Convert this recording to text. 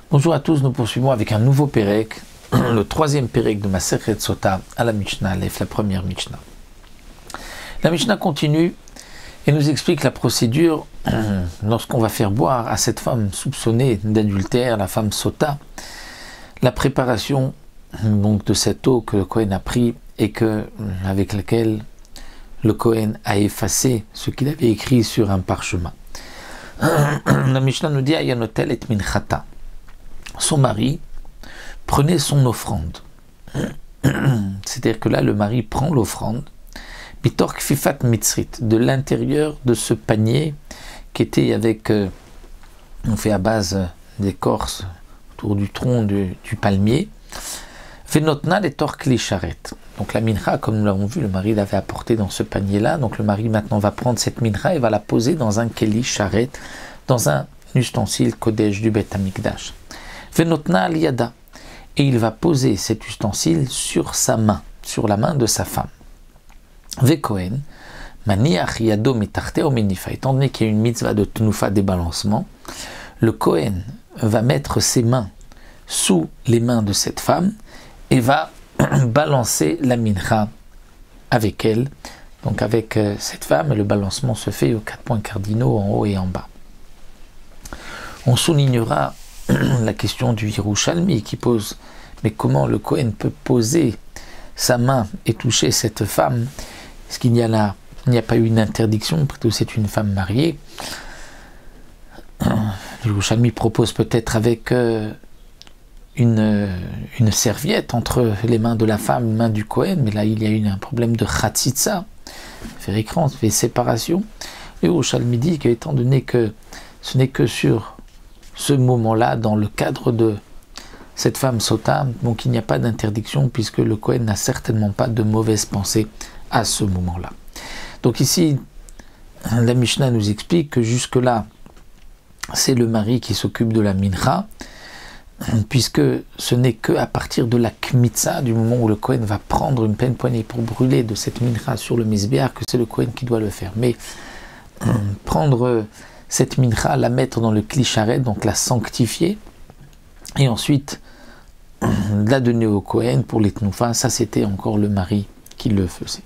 Bonjour à tous, nous poursuivons avec un nouveau Pérec, le troisième Pérec de Masechet Sota à la Mishnah Aleph, la première Mishnah. La Mishnah continue et nous explique la procédure lorsqu'on va faire boire à cette femme soupçonnée d'adultère, la femme Sota, la préparation donc de cette eau que le Kohen a pris et avec laquelle le Kohen a effacé ce qu'il avait écrit sur un parchemin. La Mishnah nous dit Ayanotel et minchata. Son mari prenait son offrande. C'est-à-dire que là, le mari prend l'offrande, bitor kfifat mitzrit, de l'intérieur de ce panier qui était avec, on fait à base d'écorce autour du tronc du palmier. Venotna les torkli charet. Donc la mincha, comme nous l'avons vu, le mari l'avait apporté dans ce panier-là. Donc le mari maintenant va prendre cette mincha et va la poser dans un keli charet, dans un ustensile kodesh du Beth Amikdash. Venotna al-yada, et il va poser cet ustensile sur sa main, sur la main de sa femme. Vekohen, maniach yado mitarte o menifa, étant donné qu'il y a une mitzvah de tnufa débalancement, le Kohen va mettre ses mains sous les mains de cette femme et va balancer la mincha avec elle. Donc avec cette femme, le balancement se fait aux 4 points cardinaux en haut et en bas. On soulignera la question du Yerushalmi qui pose, mais comment le Kohen peut poser sa main et toucher cette femme? Est-ce qu'il n'y a pas eu une interdiction? Plutôt c'est une femme mariée. Le Yerushalmi propose peut-être avec une serviette entre les mains de la femme et les mains du Kohen, mais là il y a eu un problème de chatzitza, faire écran, fait séparation. Le Yerushalmi dit qu'étant donné que ce n'est que sur ce moment-là, dans le cadre de cette femme Sota, donc il n'y a pas d'interdiction puisque le Kohen n'a certainement pas de mauvaise pensée à ce moment-là. Donc ici, la Mishnah nous explique que jusque-là, c'est le mari qui s'occupe de la mincha, puisque ce n'est qu'à partir de la kmitza, du moment où le Kohen va prendre une pleine poignée pour brûler de cette mincha sur le misbéach, que c'est le Kohen qui doit le faire. Mais prendre cette mincha, la mettre dans le kli charet, donc la sanctifier, et ensuite la donner au Kohen pour les tnufa, ça c'était encore le mari qui le faisait.